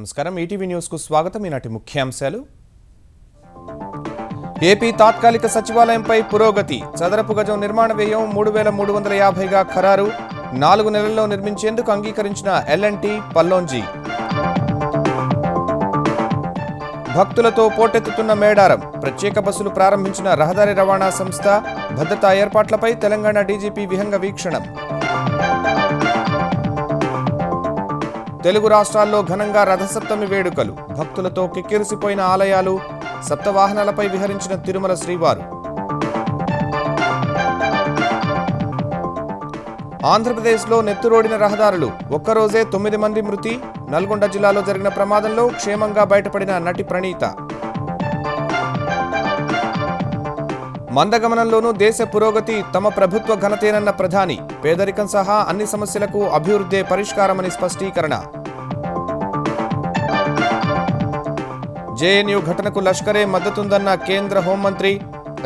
నమస్కారం ETV news కు స్వాగతం. ఈనాటి ముఖ్యాంశాలు. ఏపీ తాత్కాలిక సచివాలయంపై పురోగతి. చదరపు గజం నిర్మాణ వ్యయం 3350గా ఖరారు. 4 నెలల్లో నిర్మించేందుకు అంగీకరించిన ఎల్ఎన్టీ పల్లోంజీ. భక్తులతో పోటెత్తుతున్న మేడారం. ప్రత్యేక బస్సులు ప్రారంభించిన రహదారి రవాణా సంస్థ. భద్రతా ఏర్పాట్లపై తెలంగాణ డీజీపీ విహంగ వీక్షణం. తెలుగు రాష్ట్రాల్లో ఘనంగా రథసప్తమి వేడుకలు. భక్తులతో కిక్కిరిసిపోయిన ఆలయాలు. సప్తవాహనాలపై విహరించిన తిరుమల శ్రీవారు. ఆంధ్రప్రదేశ్లో నెత్తురోడిన రహదారులు. ఒక్కరోజే 9 మంది మృతి. నల్గొండ జిల్లాలో జరిగిన ప్రమాదంలో క్షేమంగా బయటపడిన నటి ప్రణీత. మందగమనంలోనూ దేశ పురోగతి తమ ప్రభుత్వ ఘనతేనన్న ప్రధాని. పేదరికం సహా అన్ని సమస్యలకు అభివృద్ధే పరిష్కారమని స్పష్టీకరణ. జేఎన్యూ ఘటనకు లష్కరే మద్దతుందన్న కేంద్ర హోంమంత్రి.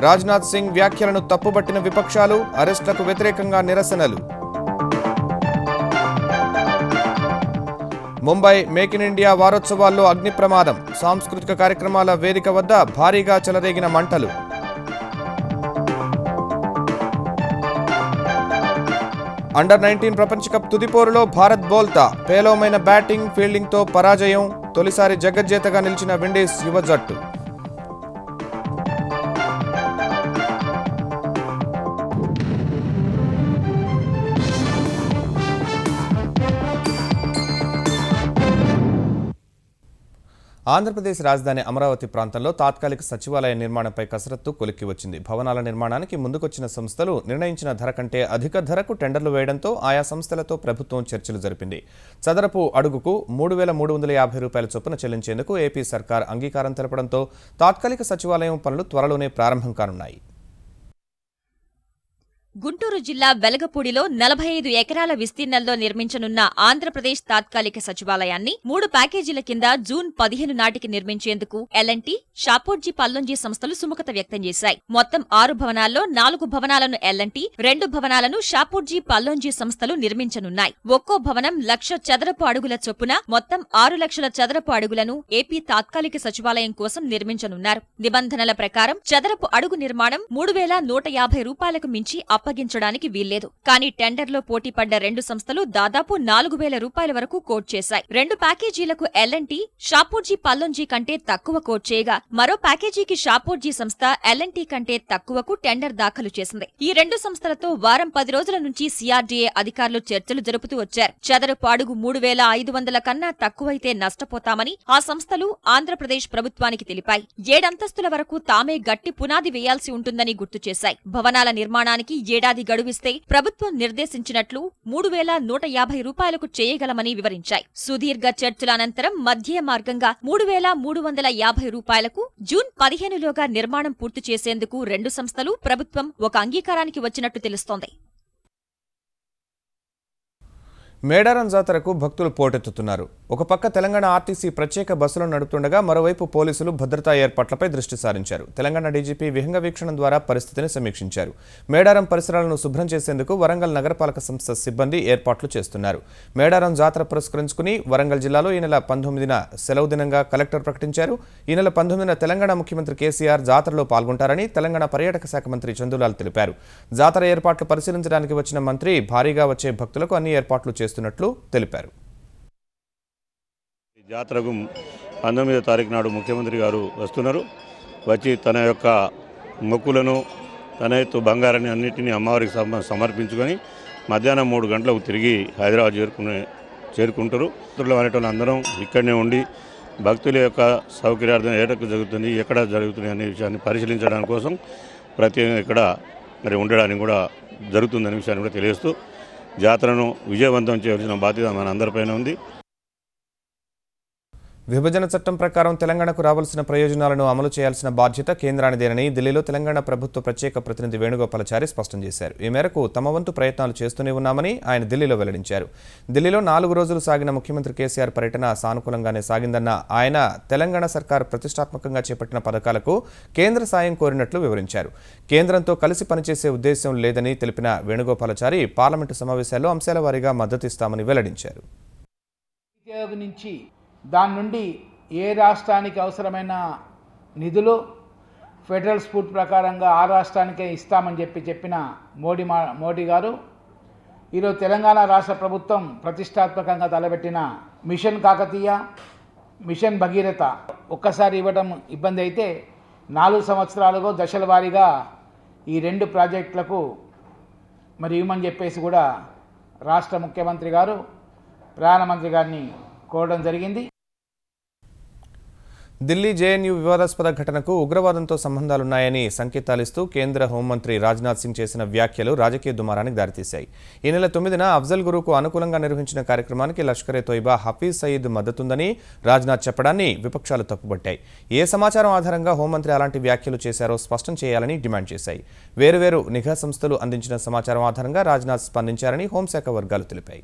రాజ్నాథ్ సింగ్ వ్యాఖ్యలను తప్పుబట్టిన విపక్షాలు. అరెస్టులకు వ్యతిరేకంగా నిరసనలు. ముంబై మేక్ ఇన్ ఇండియా వారోత్సవాల్లో అగ్ని ప్రమాదం. సాంస్కృతిక కార్యక్రమాల వేదిక వద్ద భారీగా చెలరేగిన మంటలు. అండర్-19 ప్రపంచ కప్ తుదిపోరులో భారత్ బోల్తా. పేలవమైన బ్యాటింగ్, ఫీల్డింగ్తో పరాజయం. తొలిసారి జగజ్జేతగా నిలిచిన విండీస్ యువ జట్టు. ఆంధ్రప్రదేశ్ రాజధాని అమరావతి ప్రాంతంలో తాత్కాలిక సచివాలయ నిర్మాణంపై కసరత్తు కొలిక్కి వచ్చింది. భవనాల నిర్మాణానికి ముందుకొచ్చిన సంస్థలు నిర్ణయించిన ధర కంటే అధిక ధరకు టెండర్లు వేయడంతో ఆయా సంస్థలతో ప్రభుత్వం చర్చలు జరిపింది. చదరపు అడుగుకు 3350 రూపాయల చొప్పున చెల్లించేందుకు ఏపీ సర్కార్ అంగీకారం తెలపడంతో తాత్కాలిక సచివాలయం పనులు త్వరలోనే ప్రారంభం కానున్నాయి. గుంటూరు జిల్లా వెలగపూడిలో 45 ఎకరాల విస్తీర్ణంలో నిర్మించనున్న ఆంధ్రప్రదేశ్ తాత్కాలిక సచివాలయాన్ని 3 ప్యాకేజీల కింద జూన్ 15 నాటికి నిర్మించేందుకు ఎల్ఎన్టీ, షాపూర్జీ పల్లోంజీ సంస్థలు సుముఖత వ్యక్తం చేశాయి. మొత్తం 6 భవనాల్లో 4 భవనాలను ఎల్ఎన్టీ, 2 భవనాలను షాపూర్జీ పల్లోంజీ సంస్థలు నిర్మించనున్నాయి. ఒక్కో భవనం 1,00,000 చదరపు అడుగుల చొప్పున మొత్తం 6 లక్షల చదరపు అడుగులను ఏపీ తాత్కాలిక సచివాలయం కోసం నిర్మించనున్నారు. నిబంధనల ప్రకారం చదరపు అడుగు నిర్మాణం 3,150 రూపాయలకు మించి అప్పగించడానికి వీల్లేదు. కానీ టెండర్లో పోటీపడ్డ 2 సంస్థలు దాదాపు 4,000 రూపాయల వరకు కోట్ చేశాయి. 2 ప్యాకేజీలకు ఎల్ఎన్టీ, షాపూర్జీ పల్లోంజీ కంటే తక్కువ కోట్ చేయగా, మరో ప్యాకేజీకి షాపూర్జీ సంస్థ ఎల్ఎన్టీ కంటే తక్కువకు టెండర్ దాఖలు చేసింది. ఈ 2 సంస్థలతో వారం 10 రోజుల నుంచి సిఆర్డీఏ అధికారులు చర్చలు జరుపుతూ వచ్చారు. చదరపు అడుగు 3,500 కన్నా తక్కువైతే నష్టపోతామని ఆ సంస్థలు ఆంధ్రప్రదేశ్ ప్రభుత్వానికి తెలిపాయి. 7 అంతస్తుల వరకు తామే గట్టి పునాది వేయాల్సి ఉంటుందని గుర్తు చేశాయి. భవనాల నిర్మాణానికి ఏడాది గడువిస్తే ప్రభుత్వం నిర్దేశించినట్లు 3,150 రూపాయలకు చేయగలమని వివరించాయి. సుదీర్ఘ చర్చల అనంతరం మధ్య మార్గంగా 3,350 రూపాయలకు జూన్ 15లోగా నిర్మాణం పూర్తి చేసేందుకు 2 సంస్థలు, ప్రభుత్వం ఒక అంగీకారానికి వచ్చినట్టు తెలుస్తోంది. మేడారం జాతరకు భక్తులు పోటెత్తుతున్నారు. ఒక పక్క తెలంగాణ ఆర్టీసీ ప్రత్యేక బస్సులను నడుపుతుండగా మరోవైపు పోలీసులు భద్రతా ఏర్పాట్లపై దృష్టి సారించారు. తెలంగాణ డీజీపీ విహంగ వీక్షణం ద్వారా పరిస్థితిని సమీక్షించారు. మేడారం పరిసరాలను శుభ్రం చేసేందుకు వరంగల్ నగరపాలక సంస్థ సిబ్బంది ఏర్పాట్లు చేస్తున్నారు. మేడారం జాతర పురస్కరించుకుని వరంగల్ జిల్లాలో ఈ నెల 19న సెలవు దినంగా కలెక్టర్ ప్రకటించారు. ఈ నెల 19న తెలంగాణ ముఖ్యమంత్రి కేసీఆర్ జాతరలో పాల్గొంటారని తెలంగాణ పర్యాటక శాఖ మంత్రి చందులాల్ తెలిపారు. జాతర ఏర్పాట్లు పరిశీలించడానికి వచ్చిన మంత్రి భారీగా వచ్చే భక్తులకు అన్ని ఏర్పాట్లు చేస్తున్నట్లు తెలిపారు. జాతరకు 19వ తారీఖు నాడు ముఖ్యమంత్రి గారు వస్తున్నారు. వచ్చి తన యొక్క మొక్కులను, తన యొక్క బంగారాన్ని అన్నింటినీ అమ్మవారికి సమర్పించుకొని మధ్యాహ్నం 3 గంటలకు తిరిగి హైదరాబాద్ చేరుకుంటారు. భక్తులు అనేటువంటి అందరం ఇక్కడనే ఉండి భక్తుల యొక్క సౌకర్యార్థం ఎక్కడ జరుగుతుంది అనే విషయాన్ని పరిశీలించడానికి కోసం ప్రత్యేకంగా ఇక్కడ మరి ఉండడానికి కూడా జరుగుతుందనే విషయాన్ని కూడా తెలియజేస్తూ జాతరను విజయవంతం చేయాల్సిన బాధ్యత మన అందరిపైన ఉంది. విభజన చట్టం ప్రకారం తెలంగాణకు రావాల్సిన ప్రయోజనాలను అమలు చేయాల్సిన బాధ్యత కేంద్రానిదేనని ఢిల్లీలో తెలంగాణ ప్రభుత్వ ప్రత్యేక ప్రతినిధి వేణుగోపాలాచారి స్పష్టం చేశారు. ఈ మేరకు తమ వంతు ప్రయత్నాలు చేస్తూనే ఉన్నామని ఆయన ఢిల్లీలో వెల్లడించారు. ఢిల్లీలో 4 రోజులు సాగిన ముఖ్యమంత్రి కేసీఆర్ పర్యటన సానుకూలంగానే సాగిందన్న ఆయన తెలంగాణ సర్కార్ ప్రతిష్టాత్మకంగా చేపట్టిన పథకాలకు కేంద్ర సాయం కోరినట్లు వివరించారు. కేంద్రంతో కలిసి పనిచేసే ఉద్దేశం లేదని తెలిపిన వేణుగోపాలాచారి పార్లమెంటు సమావేశాల్లో అంశాల వారీగా మద్దతిస్తామని వెల్లడించారు. దాని నుండి ఏ రాష్ట్రానికి అవసరమైన నిధులు ఫెడరల్ స్ఫూర్తి ప్రకారంగా ఆ రాష్ట్రానికే ఇస్తామని చెప్పిన మోడీ గారు ఈరోజు తెలంగాణ రాష్ట్ర ప్రభుత్వం ప్రతిష్టాత్మకంగా తలపెట్టిన మిషన్ కాకతీయ, మిషన్ భగీరథ ఒక్కసారి ఇవ్వడం ఇబ్బంది అయితే 4 సంవత్సరాలుగా దశల వారీగా ఈ 2 ప్రాజెక్టులకు మరి ఇవ్వమని చెప్పేసి కూడా రాష్ట్ర ముఖ్యమంత్రి గారు ప్రధానమంత్రి గారిని కోరడం జరిగింది. ఢిల్లీ జేఎన్యూ వివాదాస్పద ఘటనకు ఉగ్రవాదంతో సంబంధాలున్నాయని సంకేతాలిస్తూ కేంద్ర హోంమంత్రి రాజ్నాథ్ సింగ్ చేసిన వ్యాఖ్యలు రాజకీయ దుమారానికి దారితీశాయి. ఈ నెల 9న అఫ్జల్ గురుకు అనుకూలంగా నిర్వహించిన కార్యక్రమానికి లష్కరే తోయిబా హఫీజ్ సయీద్ మద్దతుందని రాజ్నాథ్ చెప్పడాన్ని విపక్షాలు తప్పుపట్టాయి. ఏ సమాచారం ఆధారంగా హోంమంత్రి అలాంటి వ్యాఖ్యలు చేశారో స్పష్టం చేయాలని డిమాండ్ చేశాయి. వేరువేరు నిఘా సంస్థలు అందించిన సమాచారం ఆధారంగా రాజ్నాథ్ స్పందించారని హోంశాఖ వర్గాలు తెలిపాయి.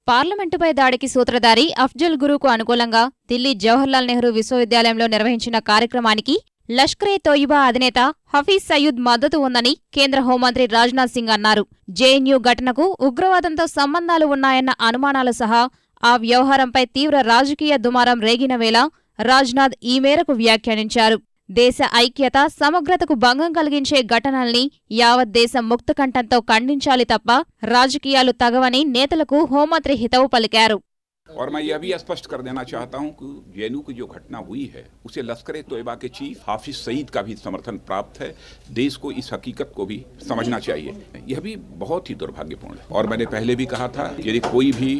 పార్లమెంటుపై దాడికి సూత్రధారి అఫ్జల్ గురుకు అనుకూలంగా ఢిల్లీ జవహర్లాల్ నెహ్రూ విశ్వవిద్యాలయంలో నిర్వహించిన కార్యక్రమానికి లష్కరే తోయిబా అధినేత హఫీజ్ సయీద్ మద్దతు ఉందని కేంద్ర హోంమంత్రి రాజ్నాథ్ సింగ్ అన్నారు. జేఎన్యూ ఘటనకు ఉగ్రవాదంతో సంబంధాలు ఉన్నాయన్న అనుమానాలు సహా ఆ వ్యవహారంపై తీవ్ర రాజకీయ దుమారం రేగిన వేళ రాజ్నాథ్ ఈ మేరకు వ్యాఖ్యానించారు. దేశ ఐక్యత, సమగ్రతకు భంగం కలిగించే ఘటనల్ని యావత్ దేశం ముక్తకంఠంతో ఖండించాలి తప్ప రాజకీయాలు తగవని నేతలకు హోంమంత్రి హితవు పలికారు. और मैं यह भी स्पष्ट कर देना चाहता हूं कि जेएनयू की जो घटना हुई है उसे लश्कर ए तोयबा के चीफ हाफिज सईद का भी समर्थन प्राप्त है. देश को इस हकीकत को भी समझना चाहिए. यह भी बहुत ही दुर्भाग्यपूर्ण है. और मैंने पहले भी कहा था कि यदि कोई भी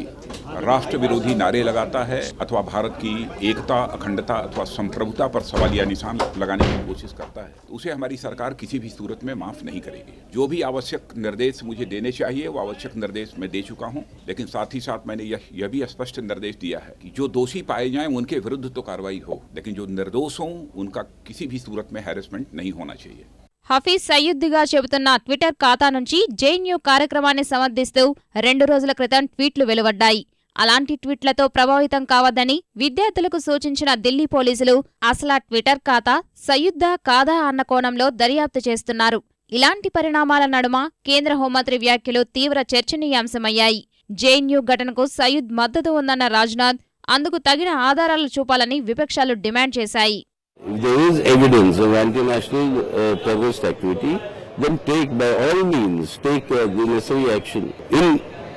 राष्ट्र विरोधी नारे लगाता है अथवा भारत की एकता, अखंडता अथवा संप्रभुता पर सवालिया निशान लगाने की कोशिश करता है तो उसे हमारी सरकार किसी भी सूरत में माफ नहीं करेगी. जो भी आवश्यक निर्देश मुझे देने चाहिए वो आवश्यक निर्देश मैं दे चुका हूं. लेकिन साथ ही साथ मैंने यह भी स्पष्ट निर्देश दिया है कि जो दोषी पाए जाएं उनके विरुद्ध तो कार्रवाई हो, लेकिन जो निर्दोष हों उनका किसी भी सूरत में हैरेसमेंट नहीं होना चाहिए. హఫీజ్ సయీద్గా చెబుతున్న ట్విట్టర్ ఖాతా నుంచి జేఎన్యూ కార్యక్రమాన్ని సమర్థిస్తూ 2 రోజుల క్రితం ట్వీట్లు వెలువడ్డాయి. అలాంటి ట్వీట్లతో ప్రభావితం కావద్దని విద్యార్థులకు సూచించిన ఢిల్లీ పోలీసులు అసలా ట్విట్టర్ ఖాతా సయ్యుద్దా కాదా అన్న కోణంలో దర్యాప్తు చేస్తున్నారు. ఇలాంటి పరిణామాల నడుమ కేంద్ర హోంమంత్రి వ్యాఖ్యలు తీవ్ర చర్చనీయాంశమయ్యాయి. జేఎన్యూ ఘటనకు సయీద్ మద్దతు ఉందన్న రాజ్నాథ్ అందుకు తగిన ఆధారాలు చూపాలని విపక్షాలు డిమాండ్ చేశాయి. If there is evidence of anti-national terrorist activity, then by all means take the necessary action in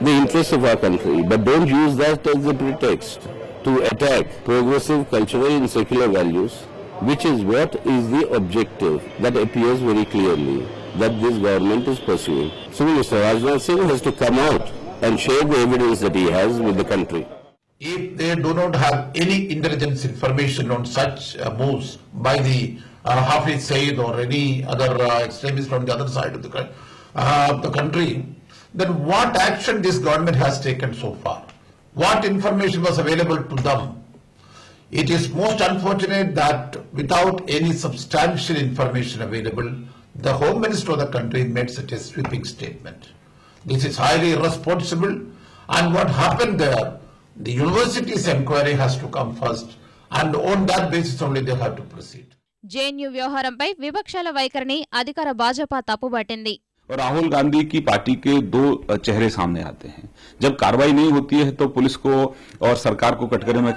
the interest of our country. But don't use that as a pretext to attack progressive cultural and secular values, which is what is the objective that appears very clearly that this government is pursuing. So Mr. Rajnath Singh has to come out and share the evidence that he has with the country. If they do not have any intelligence information on such moves by the Hafiz Saeed or any other extremist from the other side of the country, then what action this government has taken so far? What information was available to them? It is most unfortunate that without any substantial information available, the Home Minister of the country made such a sweeping statement. This is highly irresponsible, and what happened there, the university's inquiry has to come first, and on that basis only they have to proceed. JNU వ్యవహారంపై విపక్షాల వైఖరిని అధికార భాజపా తప్పుబట్టింది. और राहुल गांधी की party के 2 चेहरे सामने आते हैं. जब कार्रवाई नहीं होती है तो पुलिस को और सरकार को कटघरे में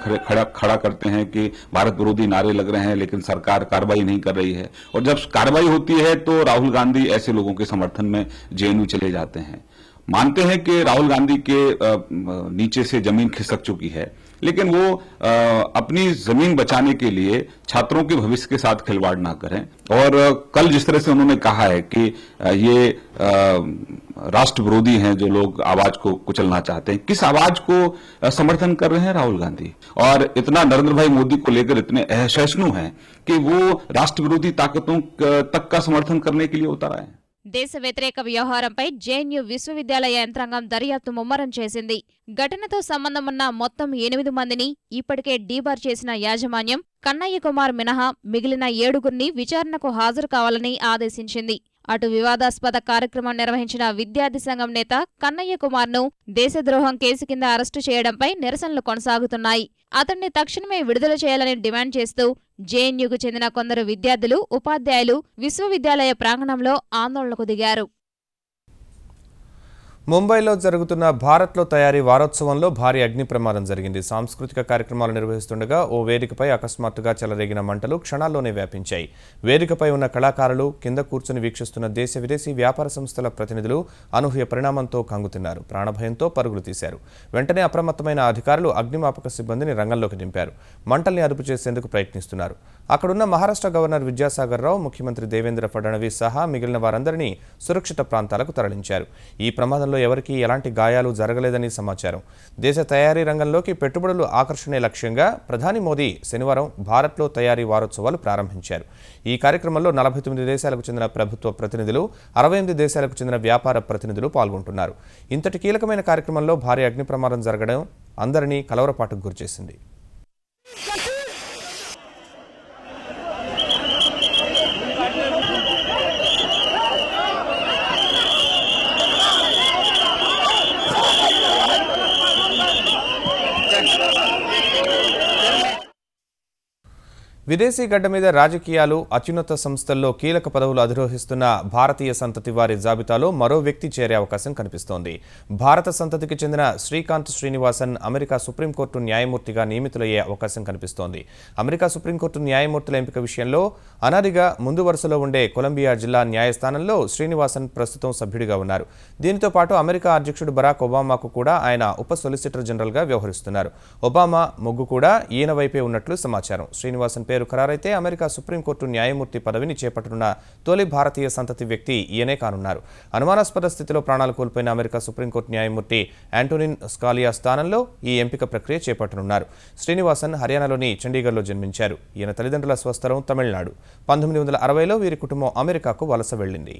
खड़ा करते हैं कि भारत विरोधी नारे लग रहे हैं, लेकिन सरकार कार्रवाई नहीं कर रही है. और जब कार्रवाई होती है तो राहुल गांधी ऐसे लोगों के समर्थन में जेएनयू चले जाते हैं. मानते हैं कि राहुल गांधी के नीचे से जमीन खिसक चुकी है, लेकिन वो अपनी जमीन बचाने के लिए छात्रों के भविष्य के साथ खिलवाड़ ना करें. और कल जिस तरह से उन्होंने कहा है कि ये राष्ट्र विरोधी हैं जो लोग आवाज को कुचलना चाहते हैं, किस आवाज को समर्थन कर रहे हैं राहुल गांधी? और इतना नरेंद्र भाई मोदी को लेकर इतने असहिष्णु हैं कि वो राष्ट्र विरोधी ताकतों तक का समर्थन करने के लिए उतर आए हैं. దేశ వ్యతిరేక వ్యవహారంపై జేఎన్యూ విశ్వవిద్యాలయ యంత్రాంగం దర్యాప్తు ముమ్మరం చేసింది. ఘటనతో సంబంధమున్న మొత్తం 8 మందిని ఇప్పటికే డీబార్ చేసిన యాజమాన్యం కన్నయ్య కుమార్ మినహా మిగిలిన 7గురిని విచారణకు హాజరు కావాలని ఆదేశించింది. అటు వివాదాస్పద కార్యక్రమం నిర్వహించిన విద్యార్థి సంఘం నేత కన్నయ్య కుమార్ను దేశద్రోహం కేసు కింద అరెస్టు చేయడంపై నిరసనలు కొనసాగుతున్నాయి. అతన్ని తక్షణమే విడుదల చేయాలని డిమాండ్ చేస్తూ జేఎన్యూకు చెందిన కొందరు విద్యార్థులు, ఉపాధ్యాయులు విశ్వవిద్యాలయ ప్రాంగణంలో ఆందోళనకు దిగారు. ముంబైలో జరుగుతున్న భారత్లో తయారీ వారోత్సవంలో భారీ అగ్ని ప్రమాదం జరిగింది. సాంస్కృతిక కార్యక్రమాలు నిర్వహిస్తుండగా ఓ వేదికపై అకస్మాత్తుగా చెలరేగిన మంటలు క్షణాల్లోనే వ్యాపించాయి. వేదికపై ఉన్న కళాకారులు, కింద కూర్చుని వీక్షిస్తున్న దేశ విదేశీ వ్యాపార సంస్థల ప్రతినిధులు అనూహ్య పరిణామంతో కంగుతిన్నారు. ప్రాణభయంతో పరుగులు తీశారు. వెంటనే అప్రమత్తమైన అధికారులు అగ్నిమాపక సిబ్బందిని రంగంలోకి దింపారు. మంటల్ని అదుపు చేసేందుకు ప్రయత్నిస్తున్నారు. అక్కడున్న మహారాష్ట్ర గవర్నర్ విద్యాసాగర్ రావు, ముఖ్యమంత్రి దేవేంద్ర ఫడ్నవీస్ సహా మిగిలిన వారందరినీ సురక్షిత ప్రాంతాలకు తరలించారు. ఈ ప్రమాదంలో ఎవరికీ ఎలాంటి గాయాలు జరగలేదని సమాచారం. దేశ తయారీ రంగంలోకి పెట్టుబడులు ఆకర్షణే లక్ష్యంగా ప్రధాని మోదీ శనివారం భారత్లో తయారీ వారోత్సవాలు ప్రారంభించారు. ఈ కార్యక్రమంలో 49 దేశాలకు చెందిన ప్రభుత్వ ప్రతినిధులు, 68 దేశాలకు చెందిన వ్యాపార ప్రతినిధులు పాల్గొంటున్నారు. ఇంతటి కీలకమైన కార్యక్రమంలో భారీ అగ్ని ప్రమాదం జరగడం అందరినీ కలవరపాటుకు గురిచేసింది. విదేశీ గడ్డ మీద రాజకీయాలు, అత్యున్నత సంస్థల్లో కీలక పదవులు అధిరోహిస్తున్న భారతీయ సంతతి వారి జాబితాలో మరో వ్యక్తి చేరే అవకాశం కనిపిస్తోంది. భారత సంతతికి చెందిన శ్రీకాంత్ శ్రీనివాసన్ అమెరికా సుప్రీంకోర్టు న్యాయమూర్తిగా నియమితులయ్యే అవకాశం కనిపిస్తోంది. అమెరికా సుప్రీంకోర్టు న్యాయమూర్తుల ఎంపిక విషయంలో అనాదిగా ముందు వరుసలో ఉండే కొలంబియా జిల్లా న్యాయస్థానంలో శ్రీనివాసన్ ప్రస్తుతం సభ్యుడిగా ఉన్నారు. దీనితో పాటు అమెరికా అధ్యక్షుడు బరాక్ ఒబామాకు కూడా ఆయన ఉప సొలిసిటర్ జనరల్గా వ్యవహరిస్తున్నారు. ఒబామా మొగ్గు కూడా ఈయన వైపే ఉన్నట్లు సమాచారం. శ్రీనివాసన్ పేరు ఖరారైతే అమెరికా సుప్రీంకోర్టు న్యాయమూర్తి పదవిని చేపట్టనున్న తొలి భారతీయ సంతతి వ్యక్తి ఈయనే కానున్నారు. అనుమానాస్పద స్థితిలో ప్రాణాలు కోల్పోయిన అమెరికా సుప్రీంకోర్టు న్యాయమూర్తి యాంటోనిన్ స్కాలియా స్థానంలో ఈ ఎంపిక ప్రక్రియ చేపట్టనున్నారు. శ్రీనివాసన్ హర్యానాలోని చండీగఢ్లో జన్మించారు. ఈయన తల్లిదండ్రుల స్వస్థలం తమిళనాడు. 1960లో వీరి కుటుంబం అమెరికాకు వలస వెళ్లింది.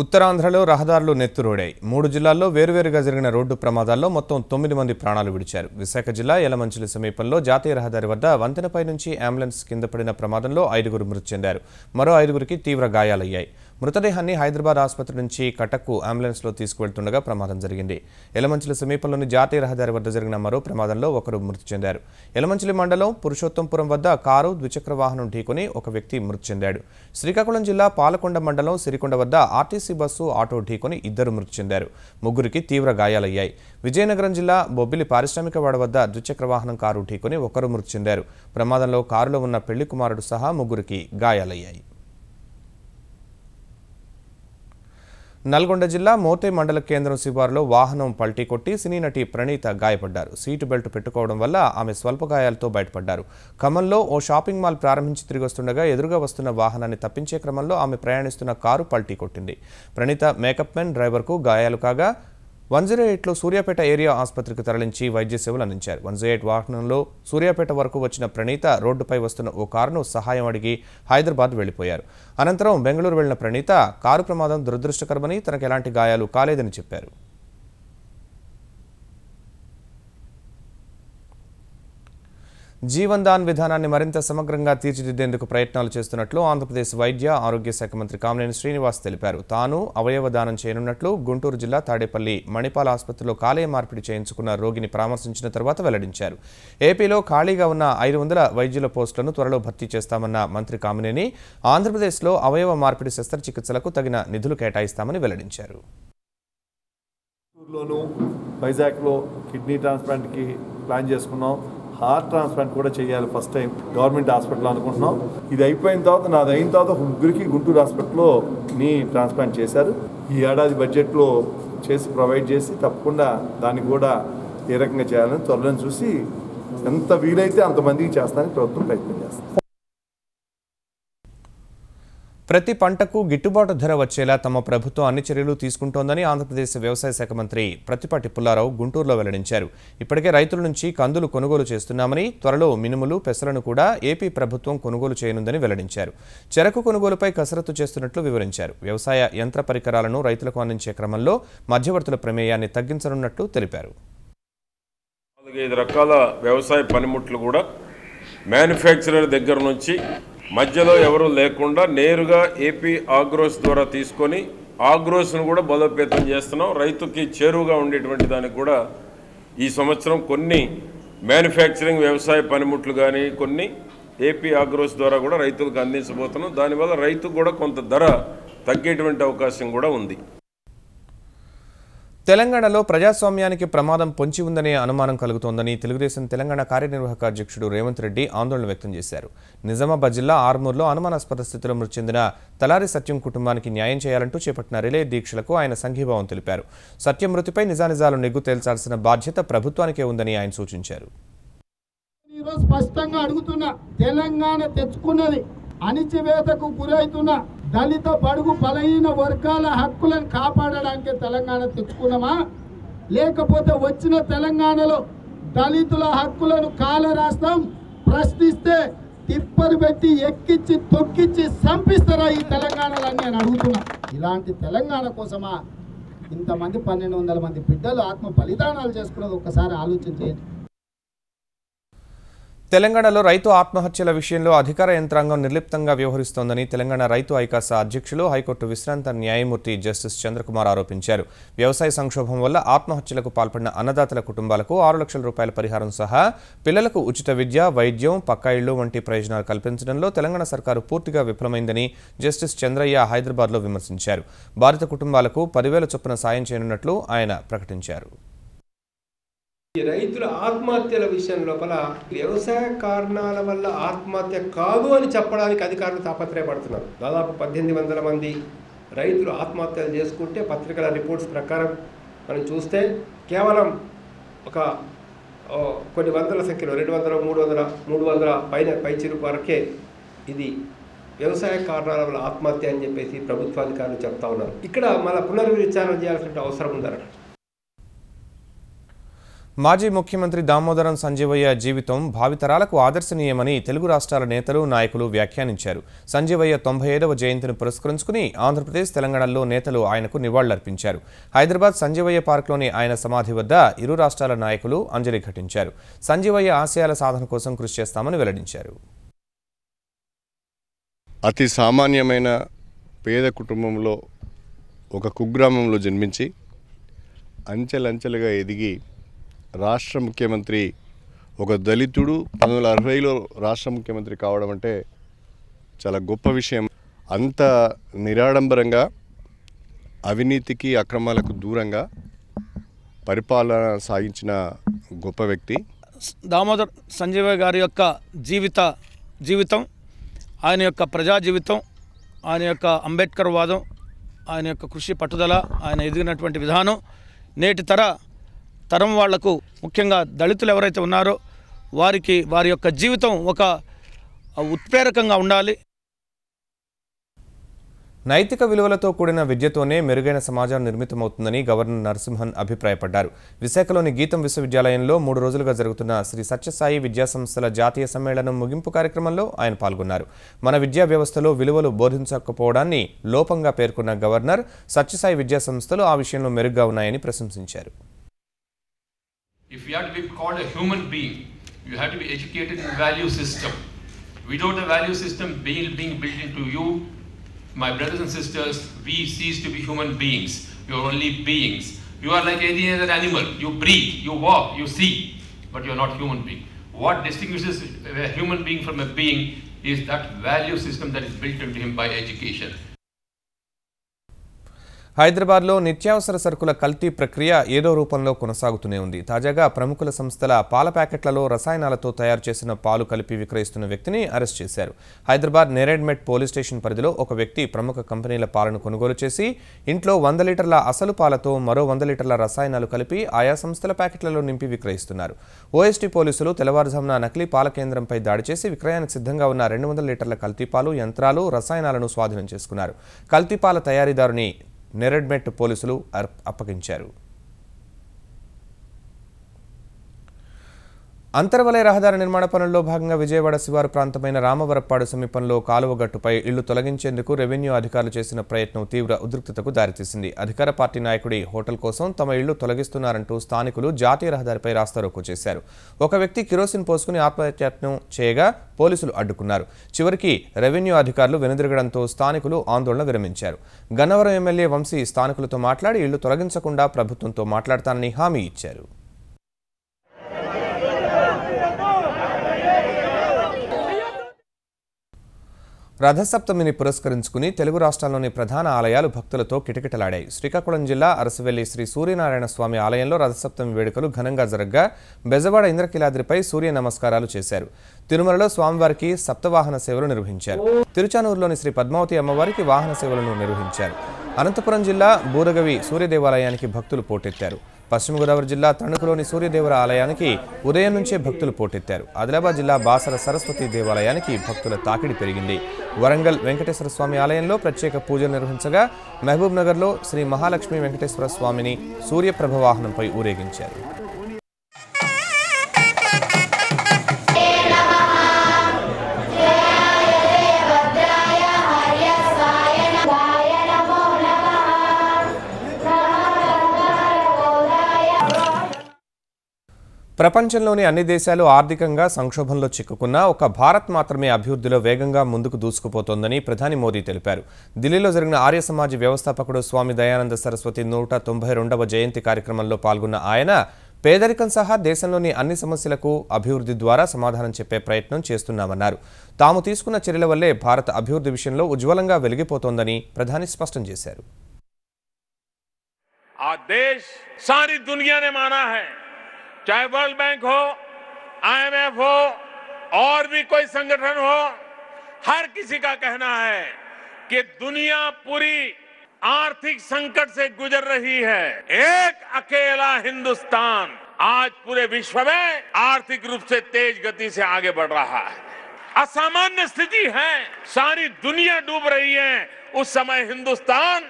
ఉత్తరాంధ్రలో రహదారులు నెత్తురోడాయి. 3 జిల్లాల్లో వేరువేరుగా జరిగిన రోడ్డు ప్రమాదాల్లో మొత్తం 9 మంది ప్రాణాలు విడిచారు. విశాఖ జిల్లా యలమంచిలి సమీపంలో జాతీయ రహదారి వద్ద వంతెనపై నుంచి అంబులెన్స్ కింద పడిన ప్రమాదంలో 5గురు మృతి చెందారు. మరో 5గురికి తీవ్ర గాయాలయ్యాయి. మృతదేహాన్ని హైదరాబాద్ ఆసుపత్రి నుంచి కటక్కు అంబులెన్స్లో తీసుకువెళ్తుండగా ప్రమాదం జరిగింది. యలమంచిలి సమీపంలోని జాతీయ రహదారి వద్ద జరిగిన మరో ప్రమాదంలో 1 మృతి చెందారు. యలమంచిలి మండలం పురుషోత్తంపురం వద్ద కారు, ద్విచక్ర వాహనం ఢీకొని ఒక వ్యక్తి మృతి చెందాడు. శ్రీకాకుళం జిల్లా పాలకొండ మండలం సిరికొండ వద్ద ఆర్టీసీ బస్సు, ఆటో ఢీకొని 2 మృతి చెందారు. 3గురికి తీవ్ర గాయాలయ్యాయి. విజయనగరం జిల్లా బొబ్బిలి పారిశ్రామికవాడ వద్ద ద్విచక్ర వాహనం కారు ఢీకొని 1 మృతి చెందారు. ప్రమాదంలో కారులో ఉన్న పెళ్లి కుమారుడు సహా 3గురికి గాయాలయ్యాయి. నల్గొండ జిల్లా మోతే మండల కేంద్రం శివారులో వాహనం పల్టీ కొట్టి సినీ నటి ప్రణీత గాయపడ్డారు. సీటు బెల్ట్ పెట్టుకోవడం వల్ల ఆమె స్వల్ప గాయాలతో బయటపడ్డారు. ఖమ్మంలో ఓ షాపింగ్ మాల్ ప్రారంభించి తిరిగి వస్తుండగా ఎదురుగా వస్తున్న వాహనాన్ని తప్పించే క్రమంలో ఆమె ప్రయాణిస్తున్న కారు పల్టీ కొట్టింది. ప్రణీత మేకప్ మెన్ డ్రైవర్కు గాయాలు కాగా 108లో సూర్యాపేట ఏరియా ఆసుపత్రికి తరలించి వైద్య సేవలు అందించారు. 108 వాహనంలో సూర్యాపేట వరకు వచ్చిన ప్రణీత రోడ్డుపై వస్తున్న ఓ కారును సహాయం అడిగి హైదరాబాద్ వెళ్లిపోయారు. అనంతరం బెంగళూరు వెళ్లిన ప్రణీత కారు ప్రమాదం దురదృష్టకరమని, తనకు ఎలాంటి గాయాలు కాలేదని చెప్పారు. జీవన్ దాన్ విధానాన్ని మరింత సమగ్రంగా తీర్చిదిద్దేందుకు ప్రయత్నాలు చేస్తున్నట్లు ఆంధ్రప్రదేశ్ వైద్య ఆరోగ్య శాఖ మంత్రి కామినేని శ్రీనివాస్ తెలిపారు. తాను అవయవ దానం చేయనున్నట్లు గుంటూరు జిల్లా తాడేపల్లి మణిపాల్ ఆసుపత్రిలో కాలేయ మార్పిడి చేయించుకున్న రోగిని పరామర్శించిన తర్వాత వెల్లడించారు. ఏపీలో ఖాళీగా ఉన్న 500 వైద్యుల పోస్టులను త్వరలో భర్తీ చేస్తామన్న మంత్రి కామినేని ఆంధ్రప్రదేశ్లో అవయవ మార్పిడి శస్త్రచికిత్సలకు తగిన నిధులు కేటాయిస్తామని వెల్లడించారు. వైజాగ్లో కిడ్నీ ట్రాన్స్ప్లాంట్కి ప్లాన్ చేసుకున్నాం. హార్ట్ ట్రాన్స్ప్లాంట్ కూడా చేయాలి ఫస్ట్ టైం గవర్నమెంట్ హాస్పిటల్ అనుకుంటున్నాం. ఇది అయిపోయిన తర్వాత, నాది అయిన తర్వాత 3గురికి గుంటూరు హాస్పిటల్లో నీ ట్రాన్స్ప్లాంట్ చేశారు. ఈ ఏడాది బడ్జెట్లో చేసి ప్రొవైడ్ చేసి తప్పకుండా దాన్ని కూడా ఏ రకంగా చేయాలని త్వరలో చూసి ఎంత వీలైతే అంతమందికి చేస్తానికి ప్రభుత్వం ప్రయత్నం చేస్తుంది. ప్రతి పంటకు గిట్టుబాటు ధర వచ్చేలా తమ ప్రభుత్వం అన్ని చర్యలు తీసుకుంటోందని ఆంధ్రప్రదేశ్ వ్యవసాయ శాఖ మంత్రి ప్రత్తిపాటి పుల్లారావు గుంటూరులో వెల్లడించారు. ఇప్పటికే రైతుల నుంచి కందులు కొనుగోలు చేస్తున్నామని, త్వరలో మినుములు, పెసలను కూడా ఏపీ ప్రభుత్వం కొనుగోలు చేయనుందని వెల్లడించారు. చెరకు కొనుగోలుపై కసరత్తు చేస్తున్నట్లు వివరించారు. వ్యవసాయ యంత్ర పరికరాలను రైతులకు అందించే క్రమంలో మధ్యవర్తుల ప్రమేయాన్ని తగ్గించనున్నట్లు తెలిపారు. 4-5 రకాల వ్యవసాయ పనిముట్లు కూడా మ్యానుఫ్యాక్చరర్ దగ్గర నుంచి మధ్యలో ఎవరు లేకుండా నేరుగా ఏపీ ఆగ్రోస్ ద్వారా తీసుకొని ఆగ్రోస్ను కూడా బలోపేతం చేస్తున్నాం. రైతుకి చేరువుగా ఉండేటువంటి దానికి కూడా ఈ సంవత్సరం కొన్ని మ్యానుఫ్యాక్చరింగ్ వ్యవసాయ పనిముట్లు కానీ కొన్ని ఏపీ ఆగ్రోస్ ద్వారా కూడా రైతులకు అందించబోతున్నాం. దానివల్ల రైతుకు కూడా కొంత ధర తగ్గేటువంటి అవకాశం కూడా ఉంది. తెలంగాణలో ప్రజాస్వామ్యానికి ప్రమాదం పొంచి ఉందనే అనుమానం కలుగుతోందని తెలుగుదేశం తెలంగాణ కార్యనిర్వాహక అధ్యక్షుడు రేవంత్ రెడ్డి ఆందోళన వ్యక్తం చేశారు. నిజామాబాద్ జిల్లా ఆర్మూర్లో అనుమానాస్పద స్థితిలో మృతి చెందిన తలారి సత్యం కుటుంబానికి న్యాయం చేయాలంటూ చేపట్టిన రిలే దీక్షలకు ఆయన సంఘీభావం తెలిపారు. సత్యం మృతిపై నిజానిజాలు నెగ్గు తేల్చాల్సిన బాధ్యత ప్రభుత్వానికే ఉందని ఆయన సూచించారు. స్పష్టంగా అడుగుతున్నా, తెలంగాణ తెచ్చుకున్నది అణిచివేతకు గురైతున్న దళిత బడుగు బలహీన వర్గాల హక్కులను కాపాడడానికి తెలంగాణ తెచ్చుకున్నామా, లేకపోతే వచ్చిన తెలంగాణలో దళితుల హక్కులను కాలరాస్తాం, ప్రశ్నిస్తే తిప్పలు పెట్టి ఎక్కించి తొక్కించి సంపిస్తారా ఈ తెలంగాణలో అని నేను అడుగుతున్నా. ఇలాంటి తెలంగాణ కోసమా ఇంతమంది 1200 మంది బిడ్డలు ఆత్మ బలిదానాలు చేసుకున్నది ఒక్కసారి ఆలోచన చేయండి. తెలంగాణలో రైతు ఆత్మహత్యల విషయంలో అధికార యంత్రాంగం నిర్లిప్తంగా వ్యవహరిస్తోందని తెలంగాణ రైతు ఐకాస అధ్యక్షులు హైకోర్టు విశ్రాంత న్యాయమూర్తి జస్టిస్ చంద్రకుమార్ ఆరోపించారు. వ్యవసాయ సంక్షోభం వల్ల ఆత్మహత్యలకు పాల్పడిన అన్నదాతల కుటుంబాలకు 6 లక్షల రూపాయల పరిహారం సహా పిల్లలకు ఉచిత విద్య, వైద్యం, పక్కా ఇళ్లు వంటి ప్రయోజనాలు కల్పించడంలో తెలంగాణ సర్కారు పూర్తిగా విఫలమైందని జస్టిస్ చంద్రయ్య హైదరాబాద్లో విమర్శించారు. బాధిత కుటుంబాలకు 10,000 చొప్పున సాయం చేయనున్నట్లు ఆయన ప్రకటించారు. ఈ రైతుల ఆత్మహత్యల విషయం లోపల వ్యవసాయ కారణాల వల్ల ఆత్మహత్య కాదు అని చెప్పడానికి అధికారులు తాపత్రయపడుతున్నారు. దాదాపు 1800 మంది రైతులు ఆత్మహత్యలు చేసుకుంటే పత్రికల రిపోర్ట్స్ ప్రకారం మనం చూస్తే కేవలం ఒక కొన్ని వందల సంఖ్యలో 200, 300 పై చిరుకు వరకే ఇది వ్యవసాయ కారణాల వల్ల ఆత్మహత్య అని చెప్పేసి ప్రభుత్వాధికారులు చెప్తా ఉన్నారు. ఇక్కడ మళ్ళీ పునర్విచారణ చేయాల్సిన అవసరం ఉందన్నమాట. మాజీ ముఖ్యమంత్రి దామోదరం సంజీవయ్య జీవితం భావితరాలకు ఆదర్శనీయమని తెలుగు రాష్ట్రాల నేతలు, నాయకులు వ్యాఖ్యానించారు. సంజీవయ్య 95వ జయంతిని పురస్కరించుకుని ఆంధ్రప్రదేశ్, తెలంగాణలో నేతలు ఆయనకు నివాళులర్పించారు. హైదరాబాద్ సంజీవయ్య పార్క్లోని ఆయన సమాధి వద్ద ఇరు రాష్ట్రాల నాయకులు అంజలి ఘటించారు. సంజీవయ్య ఆశయాల సాధన కోసం కృషి చేస్తామని వెల్లడించారు. అతి సామాన్యమైన పేద కుటుంబంలో ఒక కుగ్రామంలో జన్మించి అంచెలంచెలుగా ఎదిగి రాష్ట్ర ముఖ్యమంత్రి, ఒక దళితుడు 1960లో రాష్ట్ర ముఖ్యమంత్రి కావడం అంటే చాలా గొప్ప విషయం. అంత నిరాడంబరంగా అవినీతికి, అక్రమాలకు దూరంగా పరిపాలన సాగించిన గొప్ప వ్యక్తి దామోదర్ సంజీవయ్య గారి యొక్క జీవితం, ఆయన యొక్క ప్రజా జీవితం, ఆయన యొక్క అంబేద్కర్ వాదం, ఆయన యొక్క కృషి పట్టుదల, ఆయన ఎదిగినటువంటి విధానం నేటి తరం వాళ్లకు, ముఖ్యంగా దళితులు ఎవరైతే ఉన్నారో వారికి వారి యొక్క జీవితం ఒక ఉత్ప్రేరకంగా ఉండాలి. నైతిక విలువలతో కూడిన విద్యతోనే మెరుగైన సమాజం నిర్మితమవుతుందని గవర్నర్ నరసింహన్ అభిప్రాయపడ్డారు. విశాఖలోని గీతం విశ్వవిద్యాలయంలో 3 రోజులుగా జరుగుతున్న శ్రీ సత్యసాయి విద్యాసంస్థల జాతీయ సమ్మేళనం ముగింపు కార్యక్రమంలో ఆయన పాల్గొన్నారు. మన విద్యా వ్యవస్థలో విలువలు బోధించకపోవడాన్ని లోపంగా పేర్కొన్న గవర్నర్ సత్యసాయి విద్యాసంస్థలు ఆ విషయంలో మెరుగ్గా ఉన్నాయని ప్రశంసించారు. If you have to be called a human being, you have to be educated in value system. Without a value system being built into you, my brothers and sisters, we cease to be human beings. You are only beings. You are like any other animal. You breathe, you walk, you see, but you are not human being. What distinguishes a human being from a being is that value system that is built into him by education. హైదరాబాద్లో నిత్యావసర సరుకుల కల్తీ ప్రక్రియ ఏదో రూపంలో కొనసాగుతూనే ఉంది. తాజాగా ప్రముఖుల సంస్థల పాల ప్యాకెట్లలో రసాయనాలతో తయారు చేసిన పాలు కలిపి విక్రయిస్తున్న వ్యక్తిని అరెస్ట్ చేశారు. హైదరాబాద్ నేరేడ్మెట్ పోలీస్ స్టేషన్ పరిధిలో ఒక వ్యక్తి ప్రముఖ కంపెనీల పాలను కొనుగోలు చేసి ఇంట్లో 100 లీటర్ల అసలు పాలతో మరో 100 లీటర్ల రసాయనాలు కలిపి ఆయా సంస్థల ప్యాకెట్లలో నింపి విక్రయిస్తున్నారు. ఓఎస్టీ పోలీసులు తెల్లవారుజామున నకిలీ పాల కేంద్రంపై దాడి చేసి విక్రయానికి సిద్ధంగా ఉన్న 200 లీటర్ల కల్తీ పాలు, యంత్రాలు, రసాయనాలను స్వాధీనం చేసుకున్నారు. కల్తీ పాల తయారీదారుని నేరేడ్మెట్ పోలీసులు అప్పగించారు. అంతర్వలయ రహదారి నిర్మాణ పనుల్లో భాగంగా విజయవాడ శివారు ప్రాంతమైన రామవరప్పాడు సమీపంలో కాలువగట్టుపై ఇళ్లు తొలగించేందుకు రెవెన్యూ అధికారులు చేసిన ప్రయత్నం తీవ్ర ఉద్రిక్తతకు దారితీసింది. అధికార పార్టీ నాయకుడి హోటల్ కోసం తమ ఇళ్లు తొలగిస్తున్నారంటూ స్థానికులు జాతీయ రహదారిపై రాస్తారోకో చేశారు. ఒక వ్యక్తి కిరోసిన్ పోసుకుని ఆత్మహత్యయత్నం చేయగా పోలీసులు అడ్డుకున్నారు. చివరికి రెవెన్యూ అధికారులు వెనుదిరగడంతో స్థానికులు ఆందోళన విరమించారు. గన్నవరం ఎమ్మెల్యే వంశీ స్థానికులతో మాట్లాడి ఇళ్లు తొలగించకుండా ప్రభుత్వంతో మాట్లాడతానని హామీ ఇచ్చారు. రథసప్తమిని పురస్కరించుకుని తెలుగు రాష్ట్రాల్లోని ప్రధాన ఆలయాలు భక్తులతో కిటకిటలాడాయి. శ్రీకాకుళం జిల్లా అరసవెల్లి శ్రీ సూర్యనారాయణ స్వామి ఆలయంలో రథసప్తమి వేడుకలు ఘనంగా జరగ్గా బెజవాడ ఇంద్రకీలాద్రిపై సూర్య నమస్కారాలు చేశారు. తిరుమలలో స్వామివారికి సప్తవాహన సేవలు నిర్వహించారు. తిరుచానూరులోని శ్రీ పద్మావతి అమ్మవారికి వాహన సేవలను నిర్వహించారు. అనంతపురం జిల్లా బూరగవి సూర్యదేవాలయానికి భక్తులు పోటెత్తారు. పశ్చిమ గోదావరి జిల్లా తణుకులోని సూర్యదేవర ఆలయానికి ఉదయం నుంచే భక్తులు పోటెత్తారు. ఆదిలాబాద్ జిల్లా బాసర సరస్వతి దేవాలయానికి భక్తుల తాకిడి పెరిగింది. వరంగల్ వెంకటేశ్వర స్వామి ఆలయంలో ప్రత్యేక పూజలు నిర్వహించగా మహబూబ్ నగర్లో శ్రీ మహాలక్ష్మి వెంకటేశ్వర స్వామిని సూర్యప్రభ వాహనంపై ఊరేగించారు. ప్రపంచంలోని అన్ని దేశాలు ఆర్థికంగా సంక్షోభంలో చిక్కుకున్నా ఒక భారత్ మాత్రమే అభివృద్ధిలో వేగంగా ముందుకు దూసుకుపోతోందని ప్రధాని మోదీ తెలిపారు. ఢిల్లీలో జరిగిన ఆర్య సమాజ్ వ్యవస్థాపకుడు స్వామి దయానంద సరస్వతి 192వ జయంతి కార్యక్రమంలో పాల్గొన్న ఆయన పేదరికం సహా దేశంలోని అన్ని సమస్యలకు అభివృద్ధి ద్వారా సమాధానం చెప్పే ప్రయత్నం చేస్తున్నామన్నారు. తాము తీసుకున్న చర్యల వల్లే భారత్ అభివృద్ధి విషయంలో ఉజ్వలంగా వెలిగిపోతోందని ప్రధాని స్పష్టం చేశారు. चाहे वर्ल्ड बैंक हो, IMF हो और भी कोई संगठन हो, हर किसी का कहना है कि दुनिया पूरी आर्थिक संकट से गुजर रही है. एक अकेला हिंदुस्तान आज पूरे विश्व में आर्थिक रूप से तेज गति से आगे बढ़ रहा है. असामान्य स्थिति है, सारी दुनिया डूब रही है, उस समय हिंदुस्तान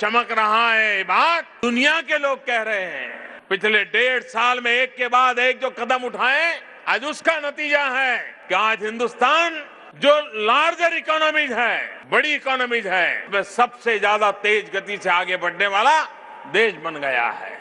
चमक रहा है. ये बात दुनिया के लोग कह रहे हैं. पिछले 1.5 साल में एक के बाद एक जो कदम उठाए, आज उसका नतीजा है कि आज हिंदुस्तान जो लार्जर इकोनॉमीज है, बड़ी इकोनॉमीज है, में सबसे ज्यादा तेज गति से आगे बढ़ने वाला देश बन गया है.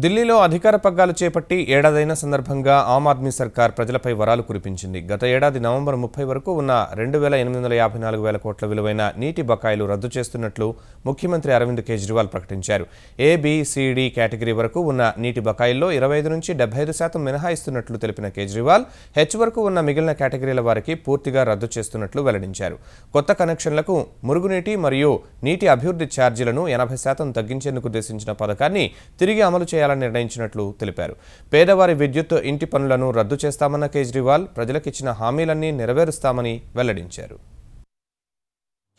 ఢిల్లీలో అధికార పగ్గాలు చేపట్టి ఏడాదైన సందర్భంగా ఆమ్ ఆద్మీ సర్కార్ ప్రజలపై వరాలు కురిపించింది. గత ఏడాది నవంబర్ 30 వరకు ఉన్న 2,854,000 కోట్ల విలువైన నీటి బకాయిలు రద్దు చేస్తున్నట్లు ముఖ్యమంత్రి అరవింద్ కేజ్రీవాల్ ప్రకటించారు. ఏబిసిడి కేటగిరీ వరకు ఉన్న నీటి బకాయిల్లో 25 నుంచి 75% మినహాయిస్తున్నట్లు తెలిపిన కేజ్రీవాల్ హెచ్ వరకు ఉన్న మిగిలిన కేటగిరీల వారికి పూర్తిగా రద్దు చేస్తున్నట్లు వెల్లడించారు. కొత్త కనెక్షన్లకు మురుగునీటి మరియు నీటి అభివృద్ధి ఛార్జీలను 80% తగ్గించేందుకు ఉద్దేశించిన పథకాన్ని తిరిగి అమలు చేయాలని నిర్ణయించినట్లు తెలిపారు. పేదవారి విద్యుత్ ఇంటి పనులను రద్దు చేస్తామన్న కేజ్రీవాల్ ప్రజలకిచ్చిన హామీలన్నీ నెరవేరుస్తామని వెల్లడించారు.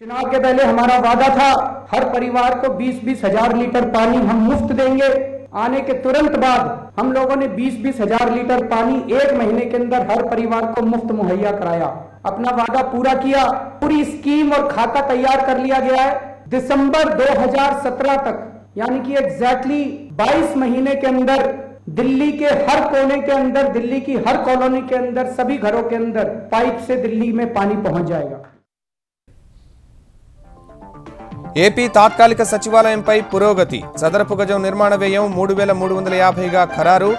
चुनाव के पहले हमारा वादा था हर परिवार को 20-20 हजार लीटर पानी हम मुफ्त देंगे. आने के तुरंत बाद हम लोगों ने 20-20 हजार लीटर पानी 1 महीने के अंदर हर परिवार को मुफ्त मुहैया कराया. अपना वादा पूरा किया. पूरी स्कीम और खाता तैयार कर लिया गया है. दिसंबर 2017 तक यानी कि एग्जैक्टली 22 महीने के अंदर दिल्ली के हर कोने के अंदर, दिल्ली की हर कॉलोनी के अंदर, सभी घरों के अंदर पाइप से दिल्ली में पानी पहुंच जाएगा. ఏపీ తాత్కాలిక సచివాలయంపై పురోగతి. చదరపు గజం నిర్మాణ వ్యయం 3,350గా ఖరారు.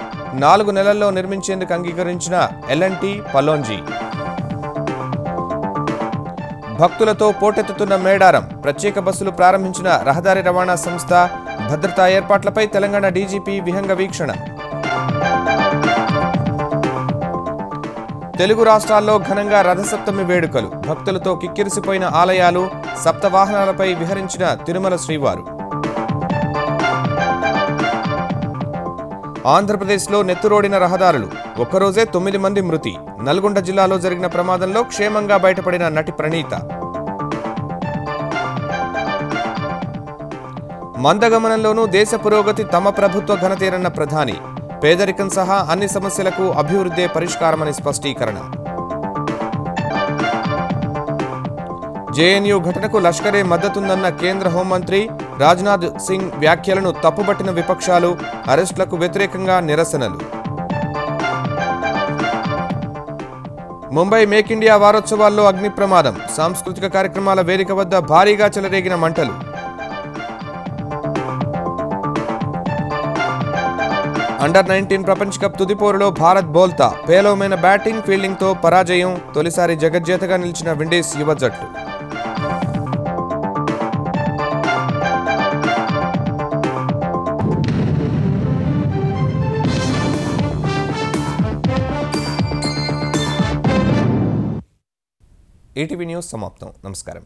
4 నెలల్లో నిర్మించేందుకు అంగీకరించిన L&T పలోంజీ. భక్తులతో పోటెత్తుతున్న మేడారం. ప్రత్యేక బస్సులు ప్రారంభించిన రహదారి రవాణా సంస్థ. భద్రతా ఏర్పాట్లపై తెలంగాణ డీజీపీ విహంగ వీక్షణ. తెలుగు రాష్ట్రాల్లో ఘనంగా రథసప్తమి వేడుకలు. భక్తులతో కిక్కిరిసిపోయిన ఆలయాలు. సప్తవాహనాలపై విహరించిన తిరుమల శ్రీవారు. ఆంధ్రప్రదేశ్లో నెత్తురోడిన రహదారులు. ఒక్కరోజే 9 మంది మృతి. నల్గొండ జిల్లాలో జరిగిన ప్రమాదంలో క్షేమంగా బయటపడిన నటి ప్రణీత. మందగమనంలోనూ దేశ పురోగతి తమ ప్రభుత్వ ఘనతేనన్న ప్రధాని. పేదరికం సహా అన్ని సమస్యలకు అభివృద్ధే పరిష్కారమని స్పష్టీకరణ. జేఎన్యూ ఘటనకు లష్కరే మద్దతుందన్న కేంద్ర హోంమంత్రి. రాజ్నాథ్ సింగ్ వ్యాఖ్యలను తప్పుబట్టిన విపక్షాలు. అరెస్టులకు వ్యతిరేకంగా నిరసనలు. ముంబై మేక్ ఇండియా వారోత్సవాల్లో అగ్ని ప్రమాదం. సాంస్కృతిక కార్యక్రమాల వేదిక వద్ద భారీగా చెలరేగిన మంటలు. అండర్-19 ప్రపంచ కప్ తుదిపోరులో భారత్ బోల్తా. పేలవమైన బ్యాటింగ్, ఫీల్డింగ్తో పరాజయం. తొలిసారి జగజ్జేతగా నిలిచిన విండీస్ యువ జట్టు. ఈటీవీ న్యూస్ సమాప్తం. నమస్కారం.